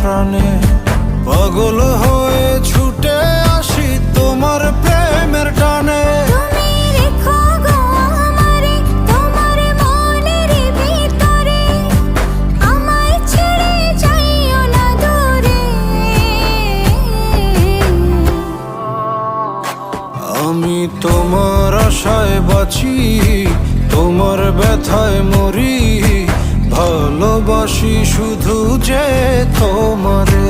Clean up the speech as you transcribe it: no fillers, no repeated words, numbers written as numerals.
প্রাণে। পাগল হয়ে ছুটে আসি তোমার প্রেমের টানে। তুমি রেখো গো আমারে তোমার মনের ভিতরে, আমায় ছেড়ে যাইও না দূরে। আমি তোমার আশায় বাঁচি, তোমার ব্যথায় মরি, ভালোবাসি শুধু যে তোমারে।